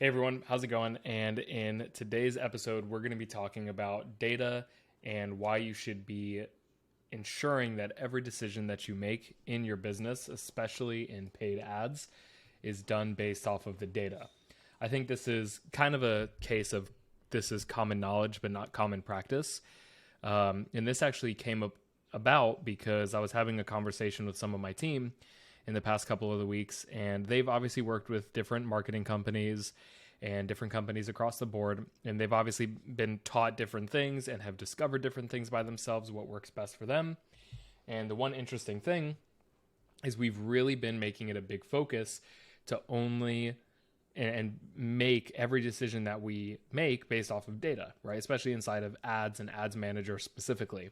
Hey everyone, how's it going? And in today's episode, we're going to be talking about data and why you should be ensuring that every decision that you make in your business, especially in paid ads, is done based off of the data. I think this is kind of a case of this is common knowledge, but not common practice. And this actually came up about because I was having a conversation with some of my team in the past couple of the weeks, and they've obviously worked with different marketing companies and different companies across the board, and they've obviously been taught different things and have discovered different things by themselves, what works best for them. And the one interesting thing is we've really been making it a big focus to only and make every decision that we make based off of data, right? Especially inside of ads and ads manager specifically.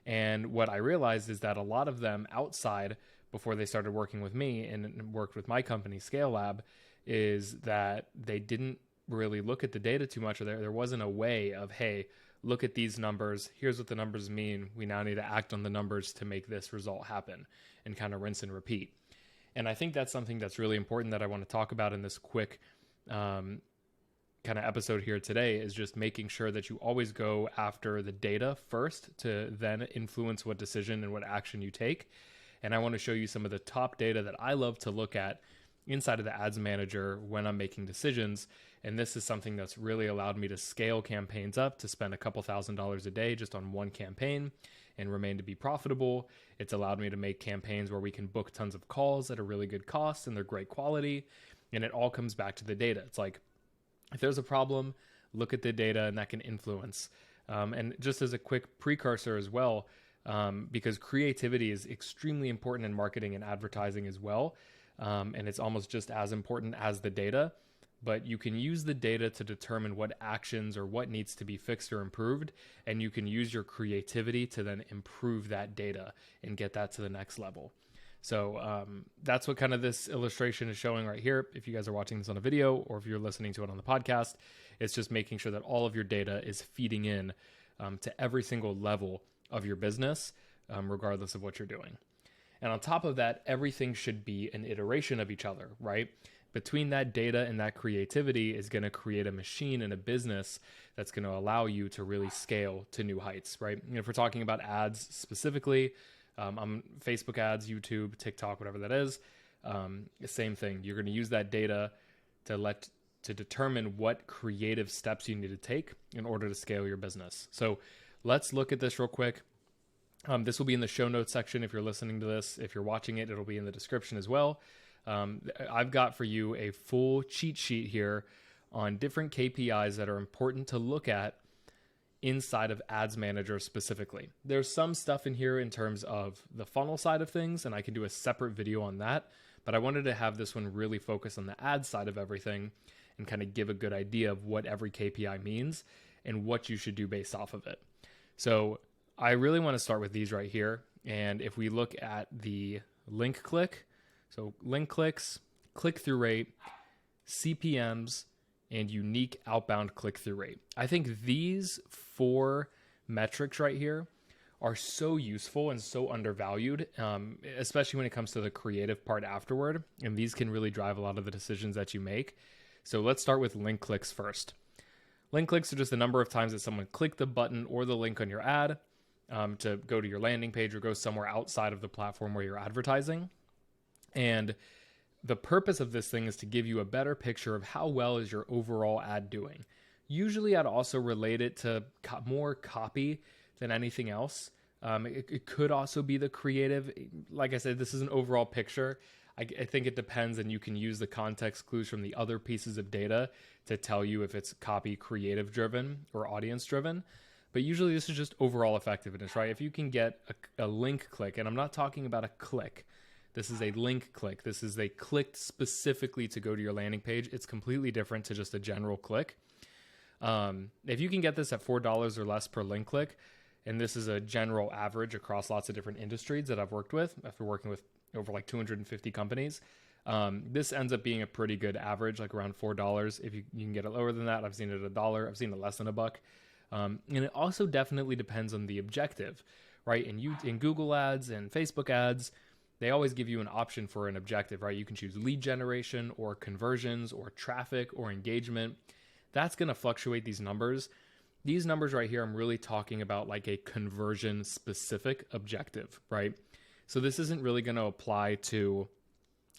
And what I realized is that a lot of them outside, before they started working with me and worked with my company, Scale Lab, is that they didn't really look at the data too much, or there wasn't a way of, hey, look at these numbers. Here's what the numbers mean. We now need to act on the numbers to make this result happen, and kind of rinse and repeat. And I think that's something that's really important that I want to talk about in this quick kind of episode here today, is just making sure that you always go after the data first to then influence what decision and what action you take. And I want to show you some of the top data that I love to look at inside of the ads manager when I'm making decisions. And this is something that's really allowed me to scale campaigns up to spend a couple $1,000s a day just on one campaign and remain to be profitable. It's allowed me to make campaigns where we can book tons of calls at a really good cost and they're great quality. And it all comes back to the data. It's like, if there's a problem, look at the data, and that can influence. And just as a quick precursor as well, because creativity is extremely important in marketing and advertising as well. And it's almost just as important as the data, but you can use the data to determine what actions or what needs to be fixed or improved. And you can use your creativity to then improve that data and get that to the next level. So that's what kind of this illustration is showing right here. If you guys are watching this on a video or if you're listening to it on the podcast, it's just making sure that all of your data is feeding in to every single level of your business, regardless of what you're doing. And on top of that, everything should be an iteration of each other, right? Between that data and that creativity is going to create a machine and a business that's going to allow you to really scale to new heights, right? If we're talking about ads specifically, on Facebook ads, YouTube, TikTok, whatever that is, same thing. You're going to use that data to determine what creative steps you need to take in order to scale your business. So let's look at this real quick. This will be in the show notes section if you're listening to this. If you're watching it, it'll be in the description as well. I've got for you a full cheat sheet here on different KPIs that are important to look at inside of Ads Manager specifically. There's some stuff in here in terms of the funnel side of things, and I can do a separate video on that, but I wanted to have this one really focus on the ad side of everything and kind of give a good idea of what every KPI means and what you should do based off of it. So I really want to start with these right here. And if we look at the link click, so link clicks, click-through rate, CPMs, and unique outbound click-through rate. I think these four metrics right here are so useful and so undervalued, especially when it comes to the creative part afterward. And these can really drive a lot of the decisions that you make. So let's start with link clicks first. Link clicks are just the number of times that someone clicked the button or the link on your ad to go to your landing page or go somewhere outside of the platform where you're advertising. And the purpose of this thing is to give you a better picture of how well is your overall ad doing. Usually I'd also relate it to more copy than anything else. It could also be the creative. Like I said, this is an overall picture. I think it depends, and you can use the context clues from the other pieces of data to tell you if it's copy creative driven or audience driven. But usually this is just overall effectiveness, right? If you can get a link click, and I'm not talking about a click. This is a link click. This is they clicked specifically to go to your landing page. It's completely different to just a general click. If you can get this at $4 or less per link click, and this is a general average across lots of different industries that I've worked with after working with over like 250 companies, this ends up being a pretty good average, like around $4. If you can get it lower than that, I've seen it at $1. I've seen it less than $1. And it also definitely depends on the objective, right? In Google ads and Facebook ads, they always give you an option for an objective, right? You can choose lead generation or conversions or traffic or engagement. That's going to fluctuate these numbers. These numbers right here, I'm really talking about like a conversion specific objective, right? So this isn't really going to apply to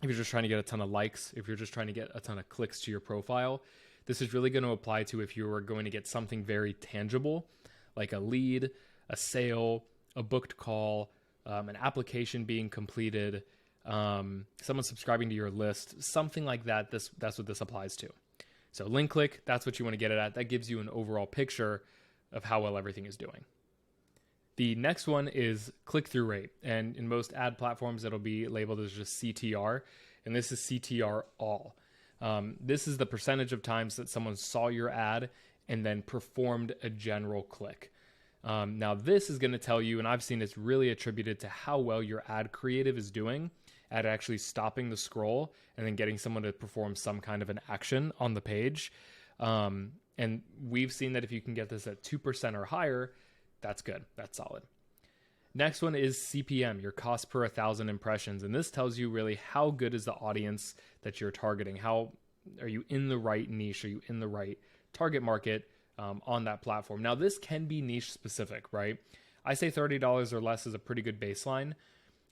if you're just trying to get a ton of likes, if you're just trying to get a ton of clicks to your profile. This is really going to apply to if you are going to get something very tangible, like a lead, a sale, a booked call, an application being completed, someone subscribing to your list, something like that. That's what this applies to. So link click, that's what you want to get it at. That gives you an overall picture of how well everything is doing. The next one is click-through rate. And in most ad platforms, it'll be labeled as just CTR. And this is CTR all. This is the percentage of times that someone saw your ad and then performed a general click. Now this is going to tell you, and I've seen it's really attributed to how well your ad creative is doing at actually stopping the scroll and then getting someone to perform some kind of an action on the page. And we've seen that if you can get this at 2% or higher, that's good. That's solid. Next one is CPM, your cost per 1,000 impressions. And this tells you really how good is the audience that you're targeting. How are you in the right niche? Are you in the right target market on that platform? Now, this can be niche specific, right? I say $30 or less is a pretty good baseline.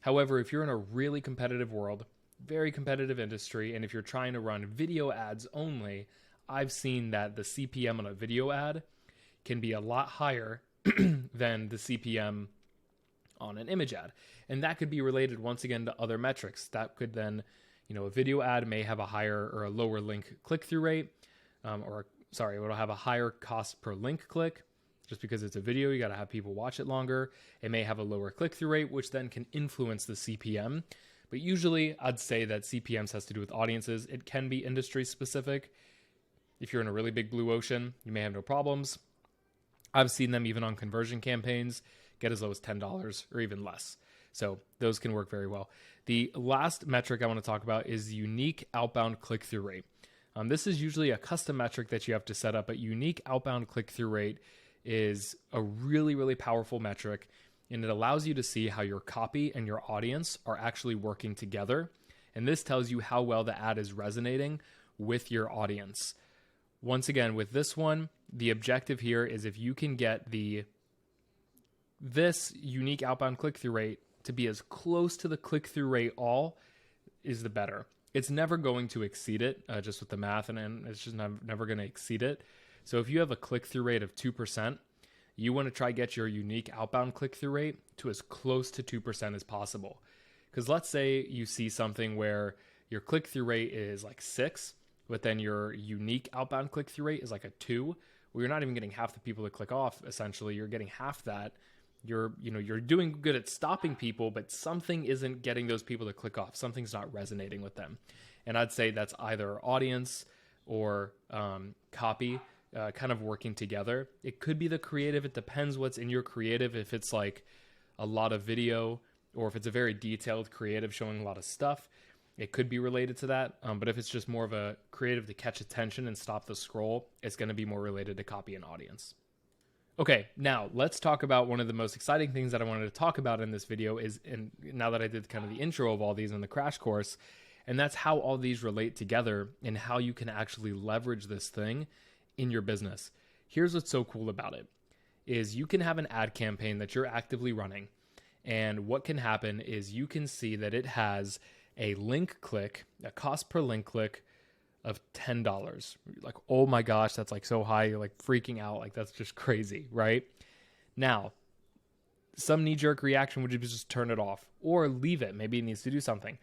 However, if you're in a really competitive world, very competitive industry, and if you're trying to run video ads only, I've seen that the CPM on a video ad can be a lot higher than the CPM on an image ad. And that could be related once again to other metrics. That could then, a video ad may have a higher or a lower link click-through rate, it'll have a higher cost per link click. Just because it's a video, you got to have people watch it longer. It may have a lower click-through rate, which then can influence the CPM. But usually I'd say that CPMs has to do with audiences. It can be industry specific. If you're in a really big blue ocean, you may have no problems. I've seen them even on conversion campaigns get as low as $10 or even less. So those can work very well. The last metric I want to talk about is unique outbound click-through rate. This is usually a custom metric that you have to set up, but unique outbound click-through rate is a really, really powerful metric, and it allows you to see how your copy and your audience are actually working together. And this tells you how well the ad is resonating with your audience. Once again, with this one, the objective here is if you can get this unique outbound click-through rate to be as close to the click-through rate all is the better. It's never going to exceed it just with the math, and it's just never going to exceed it. So if you have a click-through rate of 2%, you want to try get your unique outbound click-through rate to as close to 2% as possible. Because let's say you see something where your click-through rate is like 6, but then your unique outbound click-through rate is like a 2, well, you're not even getting half the people to click off. Essentially, you're getting half that. You're doing good at stopping people, but something isn't getting those people to click off. Something's not resonating with them. And I'd say that's either audience or copy kind of working together. It could be the creative. It depends what's in your creative. If it's like a lot of video or if it's a very detailed creative showing a lot of stuff, it could be related to that. But if it's just more of a creative to catch attention and stop the scroll, it's going to be more related to copy and audience. Okay, now let's talk about one of the most exciting things that I wanted to talk about in this video and now that I did kind of the intro of all these in the crash course, and that's how all these relate together and how you can actually leverage this thing in your business. Here's what's so cool about it is you can have an ad campaign that you're actively running, and what can happen is you can see that it has a link click, a cost per link click of $10. Like, oh my gosh, that's like so high. You're like freaking out. Like, that's just crazy, right? Now, some knee-jerk reaction would just turn it off or leave it. Maybe it needs to do something.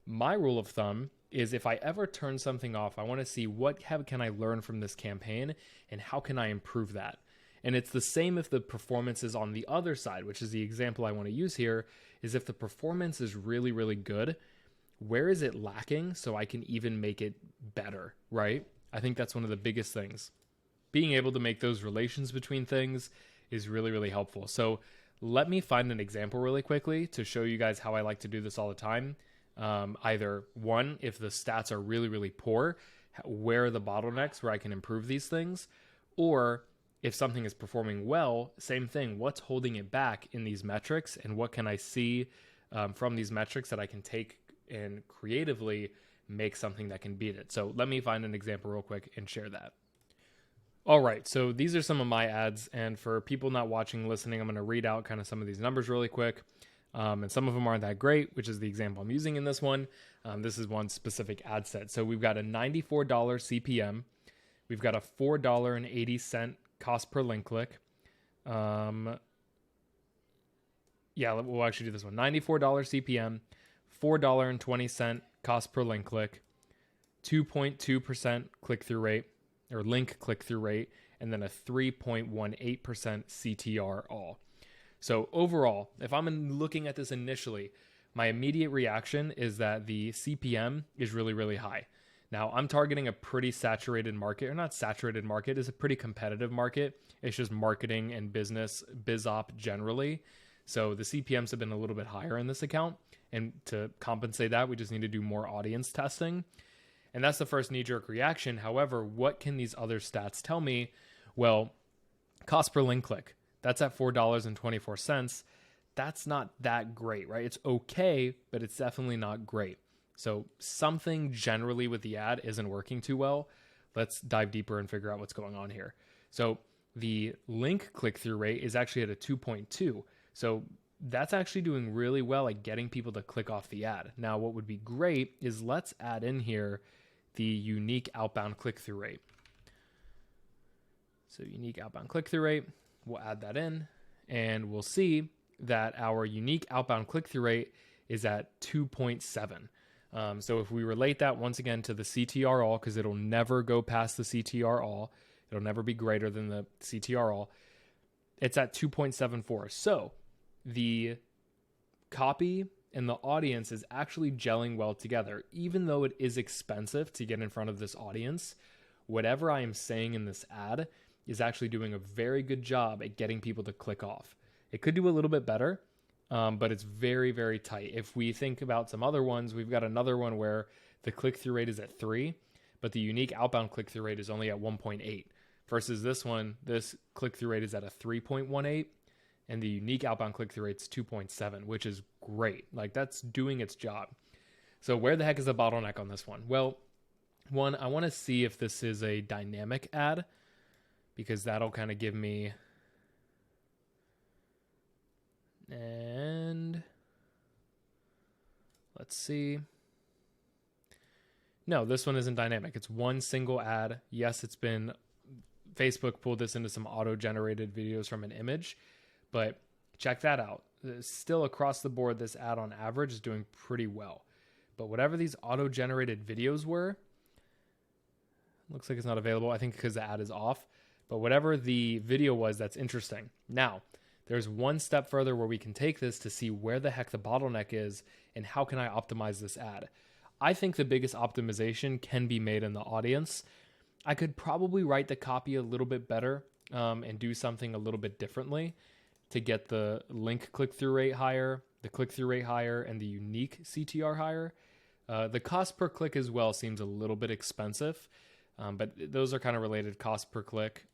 My rule of thumb is if I ever turn something off, I want to see what can I learn from this campaign and how can I improve that? And it's the same if the performance is on the other side, which is the example I want to use here, is if the performance is really, really good, where is it lacking so I can even make it better, right? I think that's one of the biggest things. Being able to make those relations between things is really, really helpful. So let me find an example really quickly to show you guys how I like to do this all the time. Either one, if the stats are really, really poor, where are the bottlenecks where I can improve these things? Or if something is performing well, same thing, what's holding it back in these metrics and what can I see from these metrics that I can take and creatively make something that can beat it. So let me find an example real quick and share that. All right, so these are some of my ads, and for people not watching, listening, I'm going to read out kind of some of these numbers really quick. And some of them aren't that great, which is the example I'm using in this one. This is one specific ad set. So we've got a $94 CPM. We've got a $4.80 cost per link click. We'll actually do this one. $94 CPM, $4.20 cost per link click, 2.2% click-through rate, or link click-through rate, and then a 3.18% CTR all. So overall, if I'm looking at this initially, my immediate reaction is that the CPM is really, really high. Now, I'm targeting a pretty saturated market, or not saturated market, it's a pretty competitive market. It's just marketing and business, biz op generally. So the CPMs have been a little bit higher in this account. And to compensate that, we just need to do more audience testing. And that's the first knee-jerk reaction. However, what can these other stats tell me? Well, cost per link click. That's at $4.24. That's not that great, right? It's okay, but it's definitely not great. So something generally with the ad isn't working too well. Let's dive deeper and figure out what's going on here. So the link click-through rate is actually at a 2.2. So that's actually doing really well at getting people to click off the ad. Now, what would be great is let's add in here the unique outbound click-through rate. So unique outbound click-through rate, we'll add that in, and we'll see that our unique outbound click-through rate is at 2.7. So if we relate that once again to the CTR all, because it'll never go past the CTR all, it'll never be greater than the CTR all, it's at 2.74. So the copy and the audience is actually gelling well together. Even though it is expensive to get in front of this audience, whatever I am saying in this ad is actually doing a very good job at getting people to click off. It could do a little bit better, but it's very, very tight. If we think about some other ones, we've got another one where the click-through rate is at 3, but the unique outbound click-through rate is only at 1.8. Versus this one, this click-through rate is at a 3.18, and the unique outbound click-through rate is 2.7, which is great. Like, that's doing its job. So where the heck is the bottleneck on this one? Well, one, I want to see if this is a dynamic ad, because that'll kind of give me... And let's see. No, this one isn't dynamic. It's one single ad. Yes, it's been... Facebook pulled this into some auto-generated videos from an image, but check that out. Still across the board, this ad on average is doing pretty well. But whatever these auto-generated videos were, looks like it's not available. I think because the ad is off. But whatever the video was, that's interesting. Now, there's one step further where we can take this to see where the heck the bottleneck is and how can I optimize this ad. I think the biggest optimization can be made in the audience. I could probably write the copy a little bit better and do something a little bit differently to get the link click-through rate higher, the click-through rate higher, and the unique CTR higher. The cost per click as well seems a little bit expensive, but those are kind of related, cost per click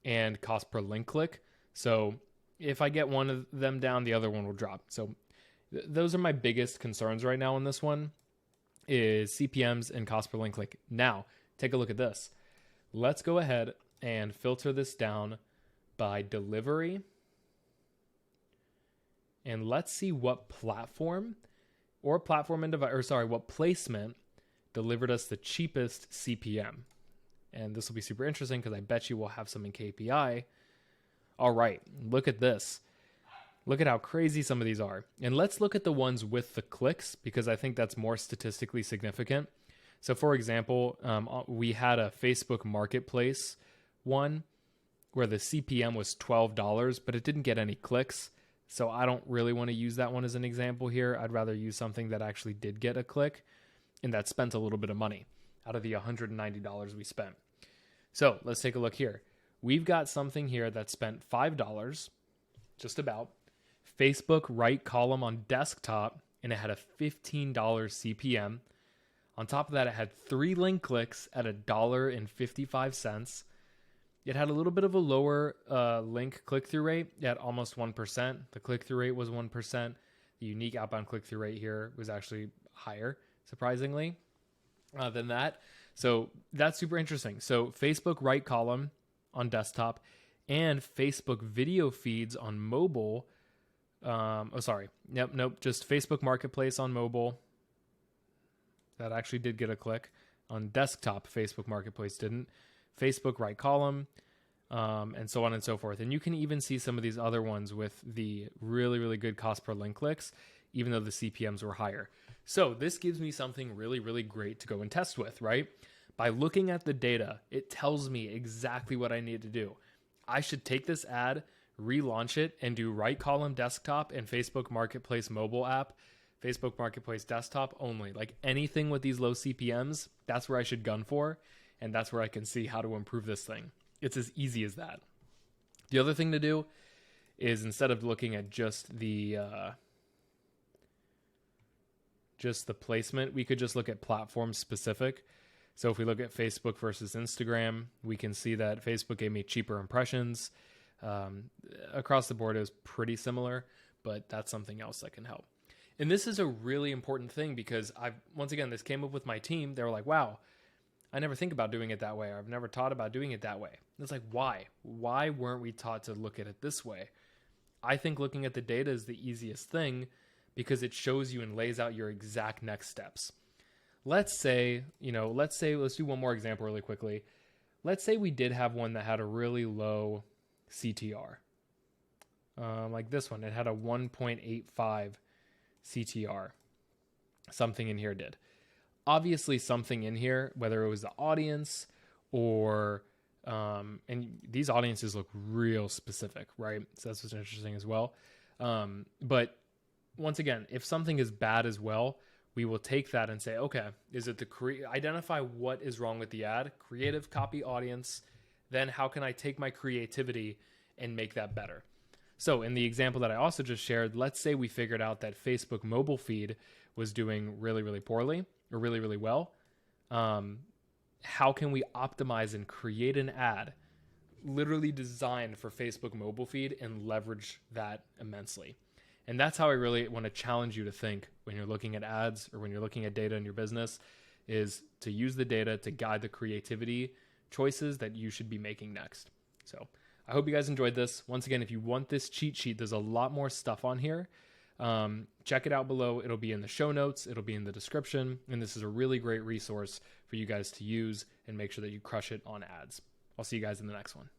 and cost per link click. So if I get one of them down, the other one will drop. So those are my biggest concerns right now on this one, is CPMs and cost per link click. Now, take a look at this. Let's go ahead and filter this down by delivery. And let's see what platform or platform and device, or sorry, what placement delivered us the cheapest CPM. And this will be super interesting because I bet you we'll have some in KPI. All right, look at this. Look at how crazy some of these are. And let's look at the ones with the clicks because I think that's more statistically significant. So for example, we had a Facebook Marketplace one where the CPM was $12, but it didn't get any clicks. So I don't really want to use that one as an example here. I'd rather use something that actually did get a click and that spent a little bit of money out of the $190 we spent. So let's take a look here. We've got something here that spent $5, just about, Facebook right column on desktop, and it had a $15 CPM. On top of that, it had 3 link clicks at $1.55. It had a little bit of a lower link click-through rate at almost 1%. The click-through rate was 1%. The unique outbound click-through rate here was actually higher, surprisingly, than that. So that's super interesting. So Facebook right column on desktop and Facebook video feeds on mobile. Just Facebook Marketplace on mobile. That actually did get a click. On desktop, Facebook Marketplace didn't. Facebook right column, and so on and so forth. And you can even see some of these other ones with the really, really good cost per link clicks, even though the CPMs were higher. So this gives me something really, really great to go and test with, right? By looking at the data, it tells me exactly what I need to do. I should take this ad, relaunch it, and do right column desktop and Facebook Marketplace mobile app, Facebook Marketplace desktop only. Like anything with these low CPMs, that's where I should gun for, and that's where I can see how to improve this thing. It's as easy as that. The other thing to do is, instead of looking at just the placement, we could just look at platform specific. So if we look at Facebook versus Instagram, we can see that Facebook gave me cheaper impressions. Across the board, it was pretty similar, but that's something else that can help. And this is a really important thing because this came up with my team. They were like, wow, I never think about doing it that way. Or I've never thought about doing it that way. And it's like, why? Why weren't we taught to look at it this way? I think looking at the data is the easiest thing because it shows you and lays out your exact next steps. Let's do one more example really quickly. Let's say we did have one that had a really low CTR. Like this one, it had a 1.85 CTR. Something in here did. Obviously something in here, whether it was the audience or, and these audiences look real specific, right? So that's what's interesting as well. But once again, if something is bad as well, we will take that and say, okay, is it identify what is wrong with the ad, creative, copy, audience, then how can I take my creativity and make that better? So in the example that I also just shared, let's say we figured out that Facebook mobile feed was doing really, really poorly or really, really well. How can we optimize and create an ad literally designed for Facebook mobile feed and leverage that immensely? And that's how I really want to challenge you to think when you're looking at ads or when you're looking at data in your business, is to use the data to guide the creativity choices that you should be making next. So I hope you guys enjoyed this. Once again, if you want this cheat sheet, there's a lot more stuff on here. Check it out below. It'll be in the show notes. It'll be in the description. And this is a really great resource for you guys to use and make sure that you crush it on ads. I'll see you guys in the next one.